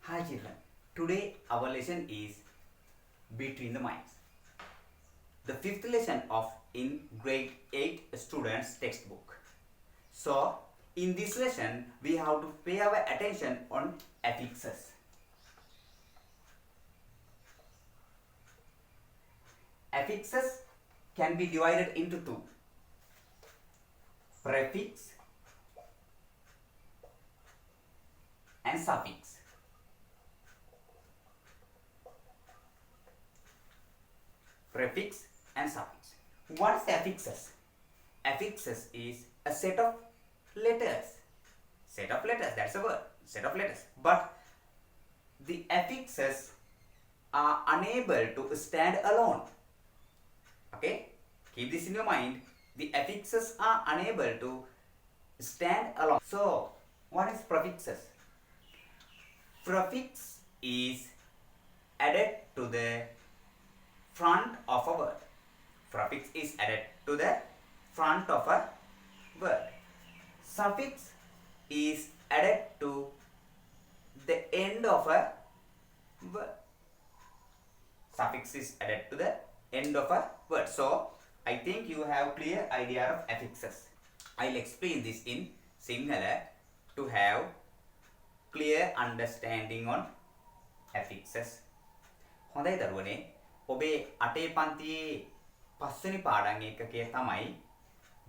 Hi children, today our lesson is Between the Minds. The fifth lesson of in grade 8 students textbook. So, in this lesson we have to pay our attention on affixes. Affixes can be divided into two. Prefix and suffix. Prefix and suffix. What is affixes? Affixes is a set of letters. Set of letters, that's a word. Set of letters. But the affixes are unable to stand alone. Okay? Keep this in your mind. The affixes are unable to stand alone. So, what is prefixes? Prefix is added to the front of a word. Prefix is added to the front of a word. Suffix is added to the end of a word. Suffix is added to the end of a word. So, I think you have clear idea of affixes. I'll explain this in Sinhala to have clear understanding on affixes. හොඳයි දරුවනේ ඔබේ 8 පන්තියේ පස්වෙනි පාඩම් එකකේ තමයි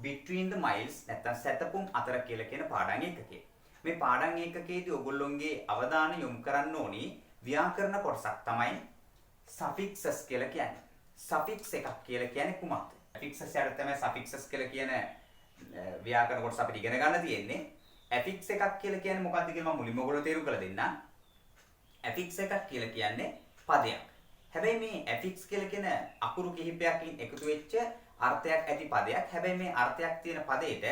Between the Miles නැත්නම් සැතපුම් අතර කියලා කියන පාඩම් එකකේ. මේ පාඩම් එකකේදී ඔයගොල්ලෝගේ අවධානය යොමු කරන්න ඕනි ව්‍යාකරණ කොටසක් තමයි suffixes කියලා කියන්නේ. suffix එකක් කියලා කියන්නේ කුමක්ද? affixes යට තමයි suffixes කියලා කියන ව්‍යාකරණ කොටස අපිට ඉගෙන ගන්න තියෙන්නේ. affix එකක් කියලා කියන්නේ මොකක්ද කියලා මම මුලින්ම ඔයගොල්ලෝ තේරුම් කරලා දෙන්නම්. affix එකක් කියලා කියන්නේ පදයක්. හැබැයි මේ affix කියලා කියන අකුරු කිහිපයකින් එකතු වෙච්ච අර්ථයක් ඇති පදයක්. හැබැයි මේ අර්ථයක් තියෙන පදයට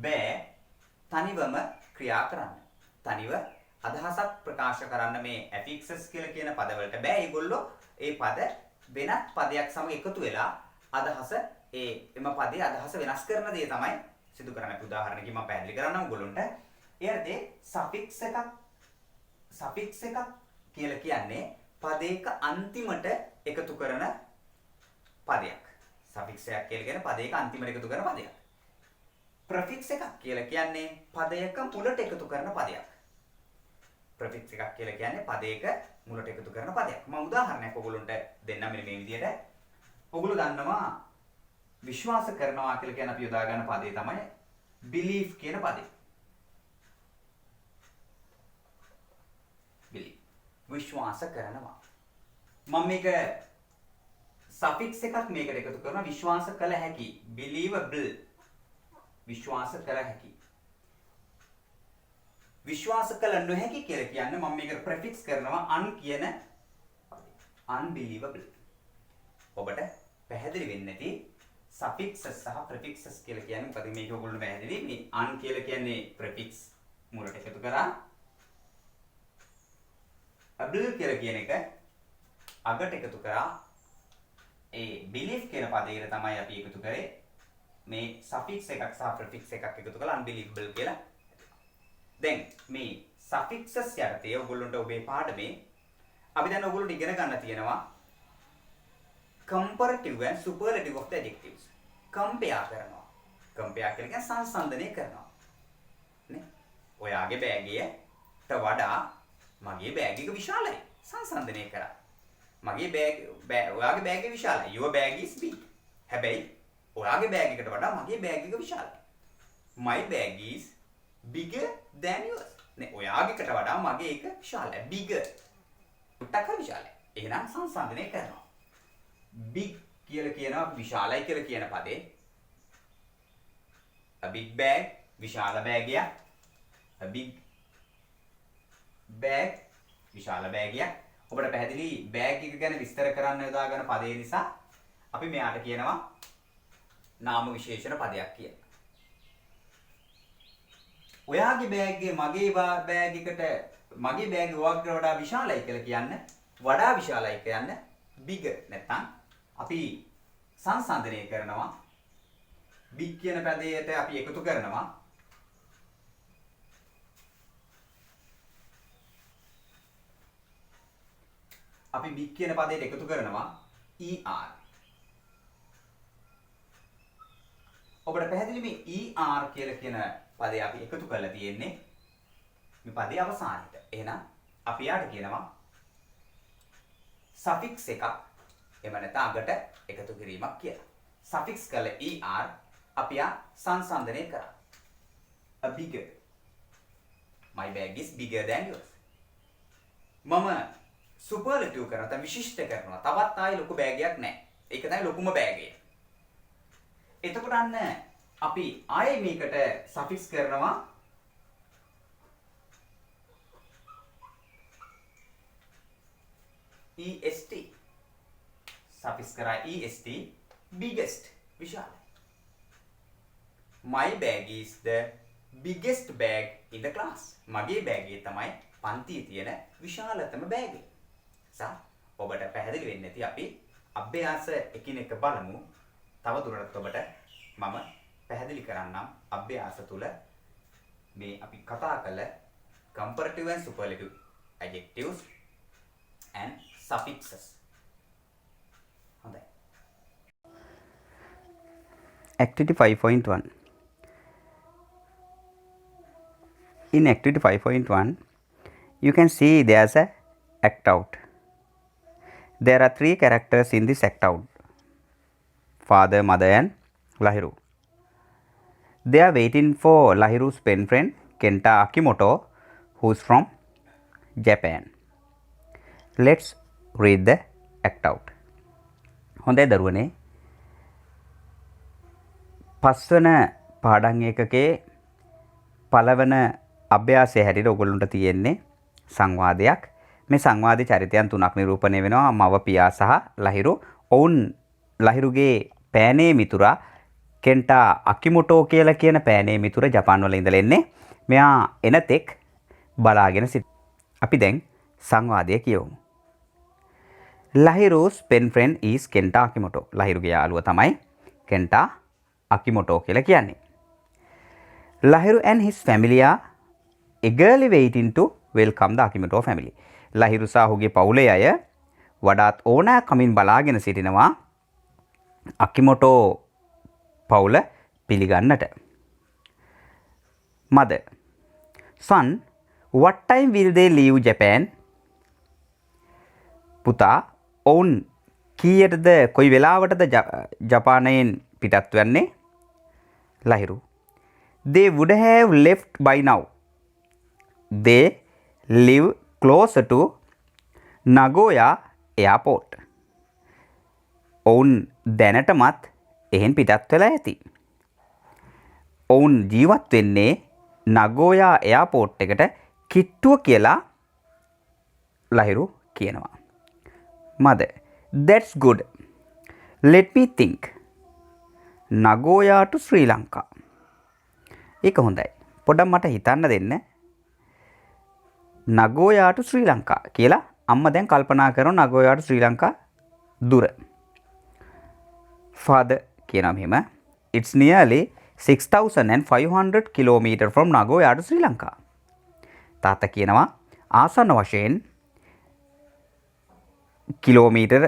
බෑ තනිවම ක්‍රියා කරන්න. තනිව අදහසක් ප්‍රකාශ කරන්න මේ affixes කියලා කියන පදවලට බෑ. ඒගොල්ලෝ ඒ පද වෙනත් පදයක් සමග එකතු වෙලා අදහස එම පදයේ අදහස වෙනස් කරන දේ තමයි සිදු කරන්නේ. අපි උදාහරණකින් මම පැහැදිලි කරන්නම් ඔයගොල්ලන්ට. ඊයරදී suffix එකක් කියලා කියන්නේ පදයක අන්තිමට එකතු කරන පදයක්. suffix එකක් කියලා කියන්නේ පදයක අන්තිමට එකතු කරන පදයක්. prefix එකක් කියලා කියන්නේ පදයක මුලට එකතු කරන පදයක්. prefix එකක් කියලා කියන්නේ පදයක මුලට එකතු කරන පදයක්. මම උදාහරණයක් ඔයගොල්ලන්ට දෙන්නම් මෙන්න මේ විදිහට. ඔයගොල්ලෝ දන්නවා විශ්වාස කරනවා කියලා කියන අපි යොදා ගන්න පදේ තමයි believe කියන පදේ. believe විශ්වාස කරනවා. මම මේක suffix එකක් මේකට එකතු කරනවා විශ්වාස කළ හැකි. believable විශ්වාස කළ හැකි. විශ්වාස කළ නොහැකි කියලා කියන්නේ මම මේකට prefix කරනවා un කියන unbelievable. ඔබට පැහැදිලි වෙන්නේ නැති suffixes සහ prefixes කියලා කියන්නේ මොකද මේක ඔයගොල්ලෝ පැහැදිලි මේ un කියලා කියන්නේ prefix මුලට එකතු කරා able කියලා කියන එක අගට එකතු කරා ඒ believe කියන පදයට තමයි අපි එකතු කරේ මේ suffix එකක් සහ prefix එකක් එකතු කරලා unbelievable කියලා. දැන් මේ suffixes යටතේ ඔයගොල්ලන්ට ඔබේ පාඩමේ අපි දැන් ඔයගොල්ලන්ට ඉගෙන ගන්න තියෙනවා comparative and superlative of the adjectives. compare කරනවා. compare කියන්නේ සංසන්දනය කරනවා. නේ? ඔයාගේ බෑගයට වඩා මගේ බෑග් එක විශාලයි. සංසන්දනය කරා. මගේ ඔයාගේ බෑග් එක විශාලයි. your bag is big. හැබැයි ඔයාගේ බෑග් එකට වඩා මගේ බෑග් එක විශාලයි. my bag is bigger than yours. නේ ඔයාගේකට වඩා මගේ එක විශාලයි. bigger. උට්ටක් විශාලයි. එහෙනම් සංසන්දනය කරනවා. big කියලා කියනවා විශාලයි කියලා කියන පදේ a big bag විශාල බෑගයක් a big bag විශාල බෑගයක්. ඔබට පැහැදිලි බෑග් එක ගැන විස්තර කරන්න යොදාගෙන පදේ නිසා අපි මෙයාට කියනවා නාම විශේෂණ පදයක් කියලා. ඔයාගේ බෑග් එක මගේ බෑග් එකට මගේ බෑග් ඔයාට වඩා විශාලයි කියලා කියන්න වඩා විශාලයි කියන්න bigger නැත්නම් අපි සංසන්දනය කරනවා big කියන පදයට අපි එකතු කරනවා අපි big කියන පදයට එකතු කරනවා er. ඔබට පැහැදිලි මේ er කියලා කියන පදේ අපි එකතු කරලා තියෙන්නේ මේ පදේ අවසානයේට. එහෙනම් අපි යාට කියනවා suffix එකක් එහෙම නැත්නම් අගට එකතු කිරීමක් කියලා. suffix කළ er අපි යා සංසන්දනය කරා. A bigger. My bag is bigger than yours. මම superlative කරනවා නැත්නම් විශිෂ්ට කරනවා. තවත් ආයේ ලොකු බෑගයක් නැහැ. ඒක තමයි ලොකුම බෑගය. එතකොට අන්න අපි ආයේ මේකට suffix කරනවා est. suffix කරා est biggest විශාල. My bag is the biggest bag in the class. මගේ බෑගය තමයි පන්තියේ තියෙන විශාලතම බෑගය. ඔබට පැහැදිලි වෙන්නේ නැති අපි අභ්‍යාස එකිනෙක බලමු. තව දුරටත් ඔබට මම පැහැදිලි කරන්නම් අභ්‍යාස තුල මේ අපි කතා කළ comparative and superlative adjectives and suffixes. හොඳයි. Activity 5.1. In activity 5.1, you can see there's a act out. There are 3 characters in this act out: father, mother and Lahiru. They are waiting for Lahiru's pen friend Kenta Akimoto, who's from Japan. Let's read the act out. හොඳයි දරුවනේ, පස්වන පාඩම් එකකේ පළවන අභ්‍යාසය හැටියට ඔයගොල්ලන්ට තියෙන්නේ සංවාදයක්. මේ සංවාදී චරිතයන් 3ක් නිරූපණය වෙනවා: මව, පියා සහ ලහිරු. ඔවුන් ලහිරුගේ පෑනේ මිතුරා කෙන්ටා අකිමොටෝ කියලා කියන පෑනේ මිතුර ජපාන් වල ඉඳලා එන්නේ. මෙයා එනතෙක් බලාගෙන සිට. අපි දැන් සංවාදය කියවමු. Lahiru's pen friend is Kenta Akimoto. ලහිරුගේ යාළුවා තමයි කෙන්ටා අකිමොටෝ කියලා කියන්නේ. Lahiru and his family are eagerly waiting to welcome the Akimoto family. Lahiru සහ ඔහුගේ පවුලේ අය වඩාත් ඕනෑකමින් බලාගෙන සිටිනවා අකිමොටෝ පවුල පිළිගන්නට. Mother: Son, what time will they leave Japan? පුතා, ඔවුන් කීයටද කොයි වෙලාවටද ජපානයෙන් පිටත් වෙන්නේ? Lahiru: They would have left by now. They live closer to Nagoya airport. ඔවුන් දැනටමත් එහෙන් පිටත් වෙලා ඇති. ඔවුන් ජීවත් වෙන්නේ නගෝයා එයාපෝට් එකට කිට්ටුව කියලා ලහිරු කියනවා. Mother: That's good. Let me think. Nagoya to Sri Lanka. ඒක හොඳයි. පොඩ්ඩක් මට හිතන්න දෙන්න. Nagoya to Sri Lanka කියලා අම්මා දැන් කල්පනා කරනවා Nagoya to Sri Lanka දුර. Father කියනවා මෙහෙම: It's nearly 6,500 km from Nagoya to Sri Lanka. තාත්තා කියනවා ආසන්න වශයෙන් කිලෝමීටර්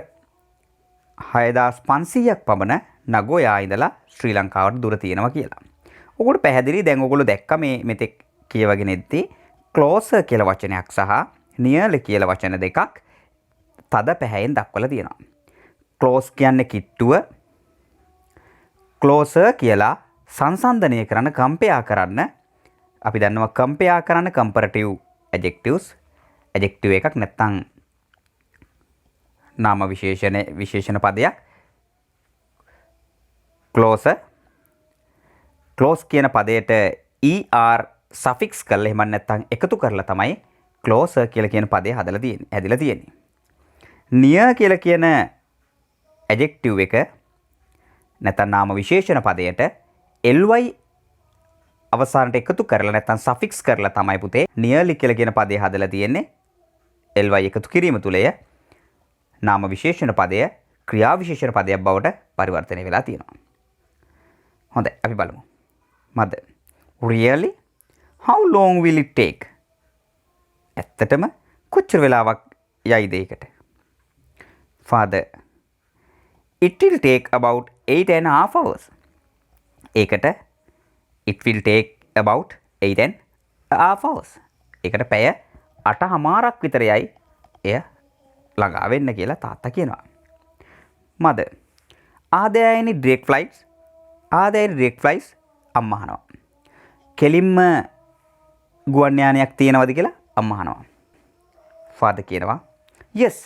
6,500ක් පමණ නගෝයා ඉඳලා ශ්‍රී ලංකාවට දුර තියෙනවා කියලා. ඔකට පැහැදිලි. දැන් ඔයගොල්ලෝ දැක්ක මේ මෙතෙක් කියවගෙන ඉද්දී closer කියලා වචනයක් සහ nearly කියලා වචන දෙකක් තද පැහැයෙන් දක්වලා තියෙනවා. close කියන්නේ කිට්ටුව, closer කියලා සංසන්දනය කරන්න, කම්පෙයා කරන්න. අපි දන්නවා කම්පෙයා කරන්න comparative adjectives, adjective එකක් නැත්නම් නාම විශේෂණ පදයක්. closer, close කියන පදයට er suffix කරලා එහෙම නැත්නම් එකතු කරලා තමයි closer කියලා කියන පදේ හැදිලා තියෙන්නේ. near කියලා කියන adjective එක නැත්නම් නාම විශේෂණ පදයට ly අවසානට එකතු කරලා නැත්නම් suffix කරලා තමයි පුතේ nearly කියලා කියන පදේ හදලා තියෙන්නේ. ly එකතු කිරීම තුලය නාම විශේෂණ පදය ක්‍රියා විශේෂණ පදයක් බවට පරිවර්තනය වෙලා තියෙනවා. හොඳයි, අපි බලමු. Mother: Really? How long will it take? ඇත්තටම කොච්චර වෙලාවක් යයිද ඒකට? Father, it will take about 8.5 hours. ඒකට it will take about 8.5 hours. ඒකට පැය 8:00ක් විතර යයි එය ළඟා වෙන්න කියලා තාත්තා කියනවා. Mother, are there any direct flights? Are there any direct flights? අම්මා අහනවා. කෙලින්ම ගුවන් යානයක් තියෙනවද කියලා අම්මා අහනවා. Father කියනවා, yes,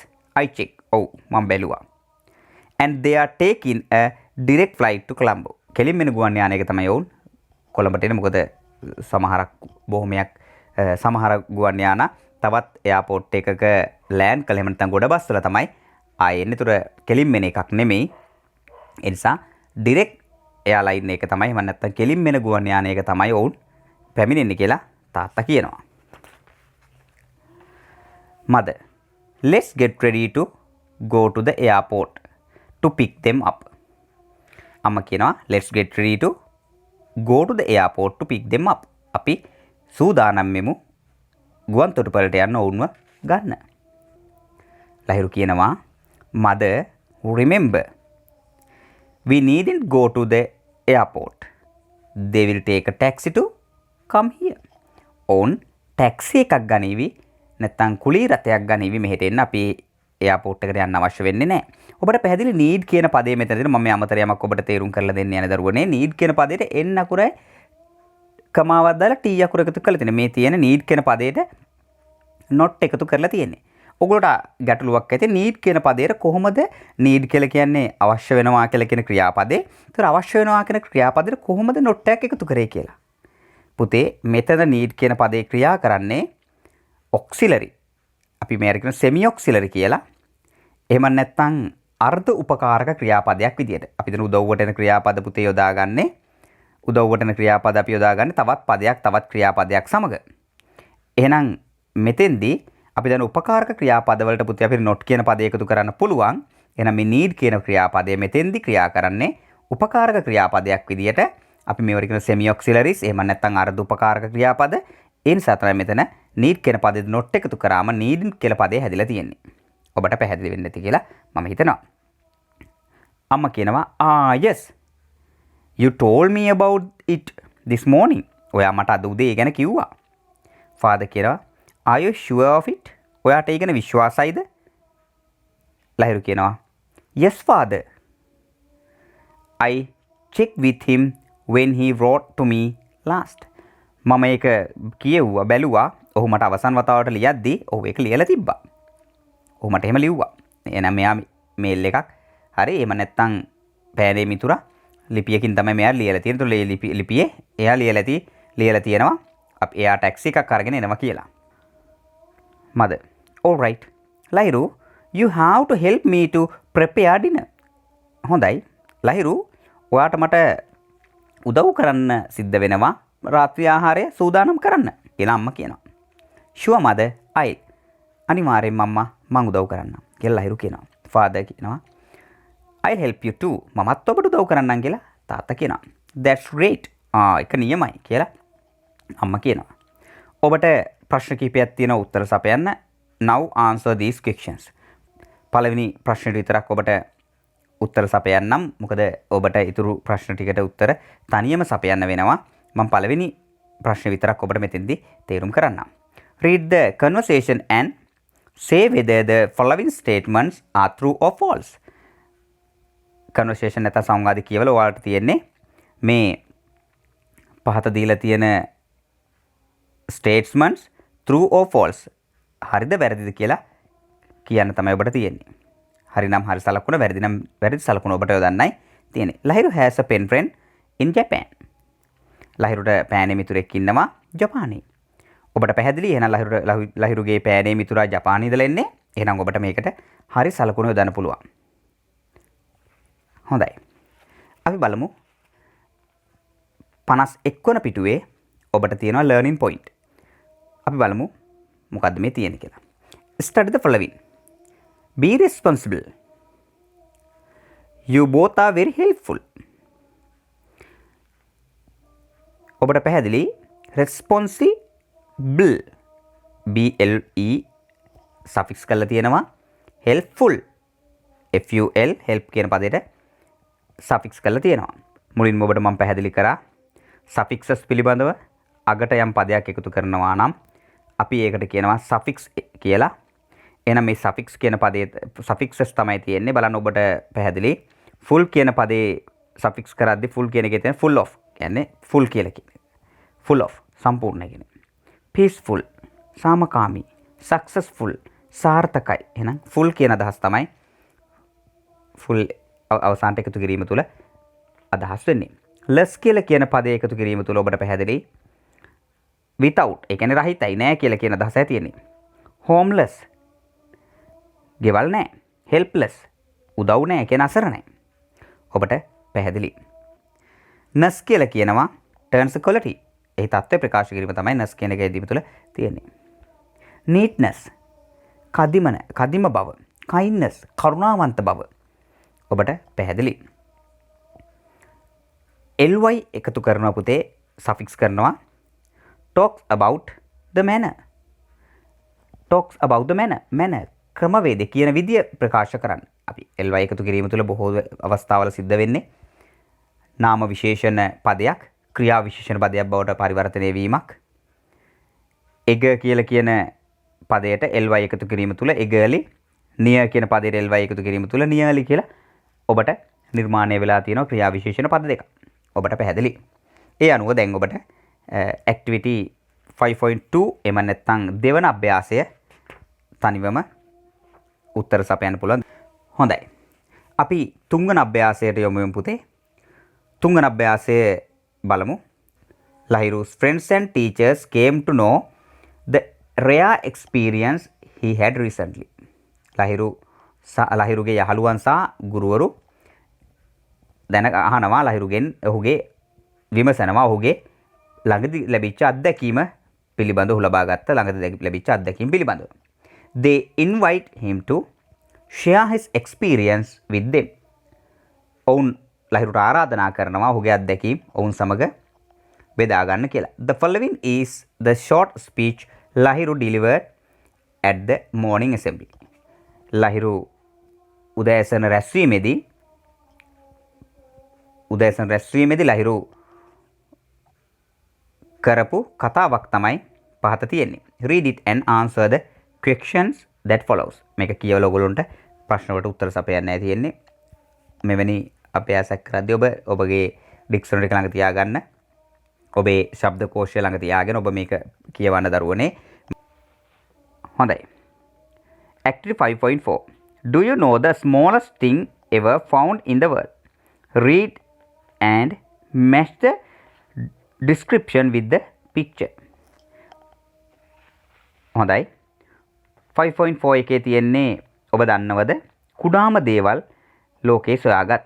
I check. ඔව් මම බැලුවා. And they are taking a direct flight to Colombo. කෙලින්ම එන ගුවන් යානයක තමයි ඔවුන් කොළඹට එන්නේ. මොකද සමහරක් බොහොමයක් සමහර ගුවන් යාන තවත් එයාපෝට් එකක ලෑන්ඩ් කළ එහෙම නැත්නම් ගොඩ බස් වල තමයි ආයේ එන්නේ. ඒතර කෙලින්ම එන එකක් නෙමෙයි. ඒ නිසා ඩිරෙක්ට් එයාලයින් එක තමයි එහෙම නැත්නම් කෙලින්ම එන ගුවන් යානයක තමයි ඔවුන් පැමිණෙන්නේ කියලා තාත්තා කියනවා. Mother, let's get ready to go to the airport to pick them up. අම්මා කියනවා let's get ready to go to the airport to pick them up. අපි සූදානම් වෙමු ගුවන් තොටුපළට යන්න ඔවුන්ව ගන්න. ලහිරු කියනවා Mother, remember, we needn't go to the airport. They will take a taxi to come here. ඔවුන් ටැක්සි එකක් ගනීවි නැත්නම් කුලී රථයක් ගනීවි මෙහෙට එන්න. අපි එයාපෝට් එකට යන්න අවශ්‍ය වෙන්නේ නැහැ. ඔබට පැහැදිලි need කියන පදේ මෙතනදී මම අමතර යමක් ඔබට තේරුම් කරලා දෙන්න යන දරුවනේ. need කියන පදේට n අකුරයි කමාවක් දාලා t අකුර එකතු කරලා තියෙනවා. මේ තියෙන need කියන පදේට not එකතු කරලා තියෙන්නේ. ඔගොල්ලෝට ගැටලුවක් ඇති need කියන පදේට කොහොමද need කියලා කියන්නේ අවශ්‍ය වෙනවා කියලා කියන ක්‍රියාපදේ. ඒතර අවශ්‍ය වෙනවා කියන ක්‍රියාපදේට කොහොමද not එකක් එකතු කරේ කියලා. පුතේ මෙතන need කියන පදේ ක්‍රියා කරන්නේ auxiliary. අපි මේකට කියන semi auxiliary කියලා. එහෙම නැත්නම් අර්ධ උපකාරක ක්‍රියාපදයක් විදියට. අපි දැන් උදව්වට එන ක්‍රියාපද පුතේ යොදාගන්නේ උදව්වට එන ක්‍රියාපද අපි යොදාගන්නේ තවත් පදයක් තවත් ක්‍රියාපදයක් සමග. එහෙනම් මෙතෙන්දී අපි දැන් උපකාරක ක්‍රියාපද වලට පුතේ අපි not කියන පදේ එකතු කරන්න පුළුවන්. එහෙනම් මේ need කියන ක්‍රියාපදය මෙතෙන්දී ක්‍රියා කරන්නේ උපකාරක ක්‍රියාපදයක් විදියට. අපි මේවට කියන semi auxiliaries එහෙම නැත්නම් අර්ධ උපකාරක ක්‍රියාපද. ඒ නිසා තමයි මෙතන need කියන පදේට not එකතු කරාම need කියලා පදේ හැදිලා තියෙන්නේ. ඔබට පැහැදිලි වෙන්න ඇති කියලා මම හිතනවා. අම්මා කියනවා yes, you told me about it this morning. ඔයා මට අද උදේ ඒ ගැන කිව්වා. Father කියනවා are you sure of it? ඔයාට ඒ ගැන විශ්වාසයිද? ලහිරු කියනවා yes father, I checked with him when he wrote to me last. මම ඒක කියෙව්වා බැලුවා. ඔහු මට අවසන් වතාවට ලියද්දී ඔහු ඒක ලියලා තිබ්බා. ඔහු මට එහෙම ලිව්වා. එහෙනම් මෙයා මේල් එකක් හරි එහෙම නැත්නම් පෑනේ මිතුරා ලිපියකින් තමයි මෙයා ලියලා තියෙන්නේ. ඒතකොට ලිපියේ එයා ලියලා තියෙනවා අපි එයා ටැක්සි එකක් අරගෙන එනවා කියලා. Mother, all right. Lahiru, you have to help me to prepare dinner. හොඳයි. ලහිරු, ඔයාට මට උදව් කරන්න සිද්ධ වෙනවා රාත්‍රී ආහාරය සූදානම් කරන්න කියලා අම්මා කියනවා. Sure mother, I'll. අනිවාර්යෙන්ම අම්මා මං උදව් කරන්නම් කියලා ලහිරු කියනවා. Father කියනවා I'll help you too. මමත් ඔබට උදව් කරන්නම් කියලා තාත්තා කියනවා. That's great. ඒක නියමයි කියලා අම්මා කියනවා. ඔබට ප්‍රශ්න කිහිපයක් තියෙනවා උත්තර සපයන්න. Now answer these questions. පළවෙනි ප්‍රශ්නෙට විතරක් ඔබට උත්තර සපයන්නම්. මොකද ඔබට ඊතුරු ප්‍රශ්න ටිකට උත්තර තනියම සපයන්න වෙනවා. මම පළවෙනි ප්‍රශ්නේ විතරක් ඔබට මෙතෙන්දී තේරුම් කරන්නම්. Read the conversation and say whether the following statements are true or false. conversation නැත්නම් සංවාද කියවල ඔයාලට තියෙන්නේ මේ පහත දීලා තියෙන statements true or false හරිද වැරදිද කියලා කියන්න තමයි ඔබට තියෙන්නේ. හරි නම් හරි සලකුණ වැරදි නම් වැරදි සලකුණ ඔබට යොදන්නයි තියෙන්නේ. Lahiru has a pen friend in Japan. ලහිරුට පෑනේ මිතුරෙක් ඉන්නවා ජපානයේ. ඔබට පැහැදිලි එහෙනම් ලහිරුගේ පෑනේ මිතුරා ජපානයේ ඉඳලා එන්නේ. එහෙනම් ඔබට මේකට හරි සලකුණ යොදන්න පුළුවන්. හොඳයි. අපි බලමු 51 වන පිටුවේ ඔබට තියෙනවා learning point. අපි බලමු මොකද්ද මේ තියෙන්නේ කියලා. Study the following. Be responsible. You both are very helpful. ඔබට පැහැදිලි responsible BLE suffix කරලා තියෙනවා helpful FUL help කියන පදයට suffix කරලා තියෙනවා. මුලින්ම ඔබට මම පැහැදිලි කරා suffixes පිළිබඳව අගට යම් පදයක් එකතු කරනවා නම් අපි ඒකට කියනවා suffix කියලා. එහෙනම් මේ suffix කියන පදයේ suffixes තමයි තියෙන්නේ. බලන්න ඔබට පැහැදිලි. full කියන පදේ suffix කරද්දී full කියන එකේ තියෙන full of කියන්නේ full කියලා කියන්නේ. full of සම්පූර්ණ කියන්නේ. peaceful සාමකාමී successful සාර්ථකයි. එහෙනම් full කියන අදහස් තමයි full අවසානට එකතු කිරීම තුළ අදහස් වෙන්නේ. less කියලා කියන පදේ එකතු කිරීම තුළ ඔබට පැහැදිලි without ඒ කියන්නේ රහිතයි නෑ කියලා කියන අදහසයි තියෙන්නේ. homeless ගෙවල් නෑ. helpless උදව් නෑ කියන අසරණයි. ඔබට පැහැදිලි. nurse කියලා කියනවා turns quality. ඒ தත්ත්වය ප්‍රකාශ කිරීම තමයි nurse කියන එක යෙදීම තුළ තියෙන්නේ. neatness කදිම බව. kindness කරුණාවන්ත බව. ඔබට පැහැදිලි. ly එකතු කරනවා පුතේ suffix කරනවා talks about the manner. talks about the manner ක්‍රමවේද කියන විදිය ප්‍රකාශ කරන්න. අපි ly එකතු කිරීම තුළ බොහෝ අවස්ථාවල සිද්ධ වෙන්නේ නාම විශේෂණ පදයක් ක්‍රියා විශේෂණ පදයක් බවට පරිවර්තනය වීමක්. එග කියලා කියන පදයට ly එකතු කිරීම තුළ එගලි, නිය කියන පදයට ly එකතු කිරීම තුළ නියලි කියලා ඔබට නිර්මාණය වෙලා තියෙනවා ක්‍රියා විශේෂණ පද දෙක. ඔබට පැහැදිලි. ඒ අනුව දැන් ඔබට activity 5.2 එම නැත්නම් දෙවන අභ්‍යාසය තනිවම උත්තර සපයන්න පුළුවන්. හොඳයි. අපි තුන්වන අභ්‍යාසයට යමු පුතේ. තුන්වන අභ්‍යාසය බලමු. Lahiru's friends and teachers came to know the rare experience he had recently. ලහිරුගේ යහළුවන් සහ ගුරුවරු දැන අහනවා ලහිරුගෙන් ඔහුගේ විමසනවා ඔහුගේ ළඟදී ලැබිච්ච අත්දැකීම පිළිබඳව ඔහු ලබාගත්ත ළඟදී ලැබිච්ච අත්දැකීම පිළිබඳව. They invite him to share his experience with them. ඔවුන් ලහිරුට ආරාධනා කරනවා ඔහුගේ අත්දැකීම් ඔවුන් සමග බෙදා ගන්න කියලා. The following is the short speech Lahiru delivered at the morning assembly. Lahiru උදෑසන රැස්වීමේදී ලහිරු කරපු කතාවක් තමයි පහත තියෙන්නේ. Read it and answer the questions that follows. මේක කියවලා ඔයගොල්ලන්ට ප්‍රශ්න වලට උත්තර සපයන්නයි තියෙන්නේ. මෙවැනි අභ්‍යාසයක් කරද්දී ඔබ ඔබගේ ඩික්ෂනරි එක ළඟ තියාගන්න. ඔබේ ශබ්දකෝෂය ළඟ තියාගෙන ඔබ මේක කියවන්න දරුවනේ. හොඳයි. Activity 5.4. Do you know the smallest thing ever found in the world? Read and match the description with the picture. හොඳයි. 5.4 එකේ තියෙන්නේ ඔබ දන්නවද කුඩාම දේවල් ලෝකේ සොයාගත්.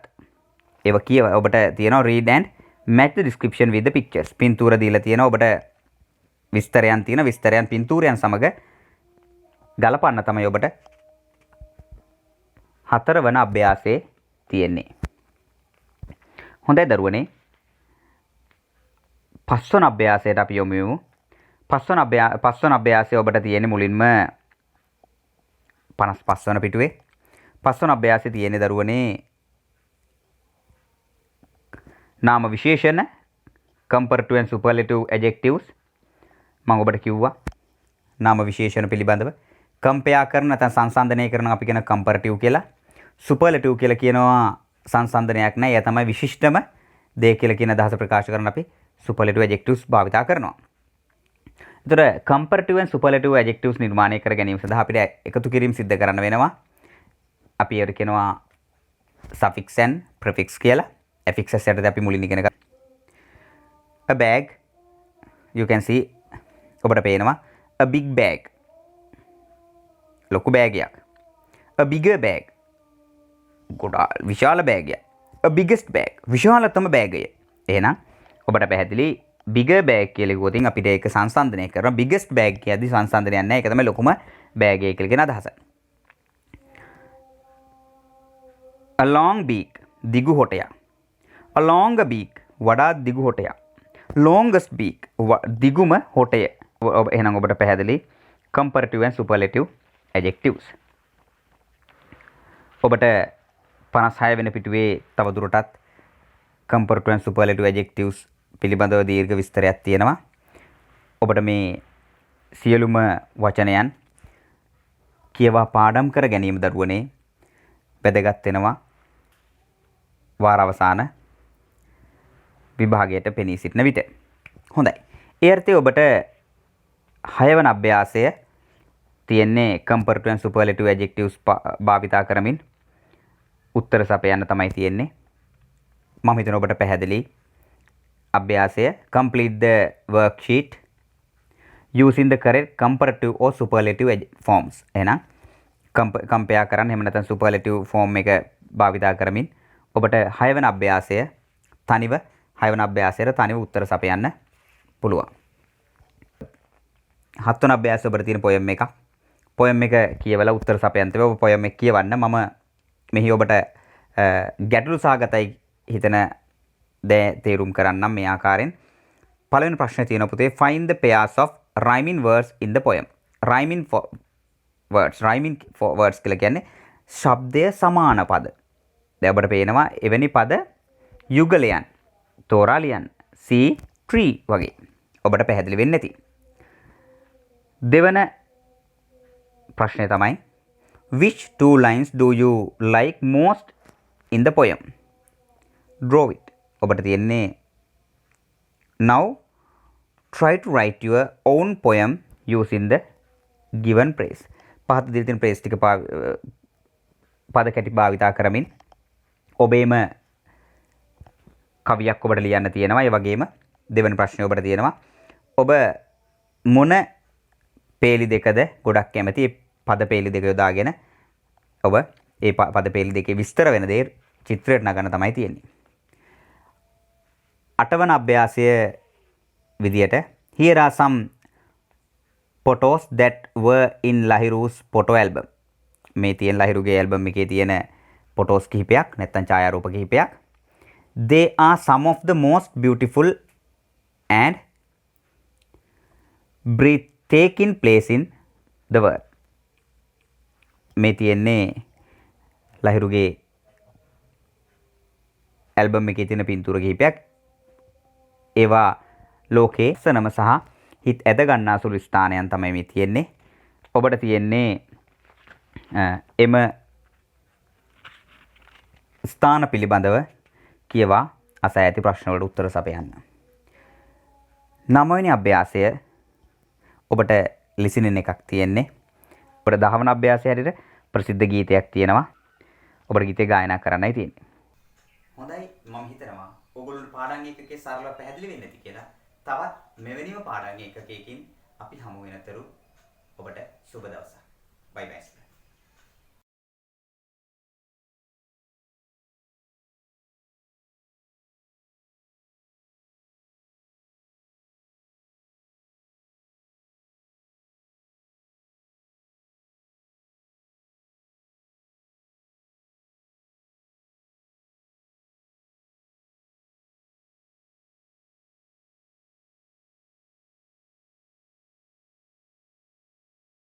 ඒව කියව ඔබට තියෙනවා read and match the description with the pictures. පින්තූර දීලා තියෙනවා ඔබට විස්තරයන් තියෙන විස්තරයන් පින්තූරයන් සමග ගලපන්න තමයි ඔබට හතරවන අභ්‍යාසයේ තියෙන්නේ. හොඳයි දරුවනේ. පස්වන අභ්‍යාසයට අපි යමු. පස්වන අභ්‍යාසය ඔබට තියෙන්නේ මුලින්ම 55 වන පිටුවේ. පස්වන අභ්‍යාසයේ තියෙන්නේ දරුවනේ නාම විශේෂණ comparative and superlative adjectives. මම ඔබට කිව්වා නාම විශේෂණ පිළිබඳව compare කරන නැත්නම් සංසන්දනය කරන අපි කියන comparative කියලා. superlative කියලා කියනවා සංසන්දනයක් නෑ. ඒ තමයි විශිෂ්ටම දේ කියලා කියන අදහස ප්‍රකාශ කරන අපි superlative adjectives භාවිතා කරනවා. ඒතර comparative and superlative adjectives නිර්මාණය කර ගැනීම සඳහා අපිට එකතු කිරීම සිද්ධ කරන්න වෙනවා. අපි ඒකට කියනවා suffix and prefix කියලා. affixes යටතේ අපි මුලින් ඉගෙන ගන්න. a bag you can see ඔබට පේනවා a big bag ලොකු බෑගයක්. a bigger bag විශාල බෑගයක්. a biggest bag විශාලතම බෑගය. එහෙනම් ඔබට පැහැදිලි bigger bag කියලා කිව්වොත් අපිට ඒක සංසන්දනය කරනවා. biggest bag කියද්දි සංසන්දනයක් නැහැ. ඒක තමයි ලොකුම බෑගය කියලා කියන අදහස. a long beak දිගු හොටයක්. a longer beak වඩා දිගු හොටයක්. longest beak දිගුම හොටය. එහෙනම් ඔබට පැහැදිලි comparative and superlative adjectives. ඔබට 56 වෙනි පිටුවේ තවදුරටත් comparative and superlative adjectives පිළිබඳව දීර්ඝ විස්තරයක් තියෙනවා. ඔබට මේ සියලුම වචනයන් කියවා පාඩම් කර ගැනීම දරුවනේ වැදගත් වෙනවා වාර අවසාන විභාගයට පෙනී සිටින විට. හොඳයි. ඒ අර්ථයේ ඔබට 6 වන අභ්‍යාසය තියෙන්නේ comparative and superlative adjectives භාවිතා කරමින් උත්තර සපයන්න තමයි තියෙන්නේ. මම හිතන ඔබට පැහැදිලි අභ්‍යාසය complete the worksheet using the correct comparative or superlative forms. එහෙනම් compare කරන්න එහෙම නැත්නම් superlative form එක භාවිතා කරමින් ඔබට 6 වෙනි අභ්‍යාසය තනිව 6 වෙනි අභ්‍යාසයට තනිව උත්තර සපයන්න පුළුවන්. 7 වෙනි අභ්‍යාසය ඔබට තියෙන poem එකක්. poem එක කියවලා උත්තර සපයන්න තිබෙනවා. ඔබ poem එක කියවන්න. මම මෙහි ඔබට ගැටලු සහගතයි හිතන දේ තේරුම් කරන්නම් මේ ආකාරයෙන්. පළවෙනි ප්‍රශ්නේ තියෙනවා පුතේ find the pairs of rhyming words in the poem. rhyming words කියලා කියන්නේ ශබ්දය සමාන පද. දැන් ඔබට පේනවා එවැනි පද යුගලයන් තෝරා ලියන්න. see tree වගේ. ඔබට පැහැදිලි වෙන්නේ නැති. දෙවන ප්‍රශ්නය තමයි which two lines do you like most in the poem? Draw it. ඔබට තියෙන්නේ now try to write your own poem using the given phrase. පහත දීලා තියෙන phrase ටික පද කැටි භාවිතා කරමින් ඔබේම කවියක් ඔබට ලියන්න තියෙනවා. ඒ වගේම දෙවෙනි ප්‍රශ්නේ ඔබට තියෙනවා ඔබ මොන පේලි දෙකද ගොඩක් කැමති? ඒ පද පේලි දෙක යොදාගෙන ඔබ ඒ පද පේලි දෙකේ විස්තර වෙන දේ චිත්‍රයට නගන්න තමයි තියෙන්නේ. 8 වන අභ්‍යාසය විදියට here are some photos that were in Lahiru's photo album. මේ තියෙන ලහිරුගේ ඇල්බම් එකේ තියෙන ෆොටෝස් කිහිපයක් නැත්නම් ඡායාරූප කිහිපයක්. They are some of the most beautiful and breathtaking place in the world. මේ තියෙන්නේ ලහිරුගේ ඇල්බම් එකේ තියෙන පින්තූර කිහිපයක්. ඒවා ලෝකේ සනම සහ හිත ඇද ගන්නා සුළු ස්ථානයන් තමයි මේ තියෙන්නේ. ඔබට තියෙන්නේ එම ස්ථාන පිළිබඳව කියවා අසා ඇති ප්‍රශ්න වලට උත්තර සපයන්න. 9 වෙනි අභ්‍යාසය ඔබට ලිසනින් එකක් තියෙන්නේ. ඔබට 10 වෙනි අභ්‍යාසය හැටියට ප්‍රසිද්ධ ගීතයක් තියෙනවා. ඔබට ගීතය ගායනා කරන්නයි තියෙන්නේ. හොඳයි මම හිතනවා ඔයගොල්ලෝ පාඩම් එකකේ සරලව පැහැදිලි වෙන්නේ නැති කියලා. තවත් මෙවැනිම පාඩම් එකකකින් අපි හමු වෙනතරු ඔබට සුබ දවසක්. බයි බයි.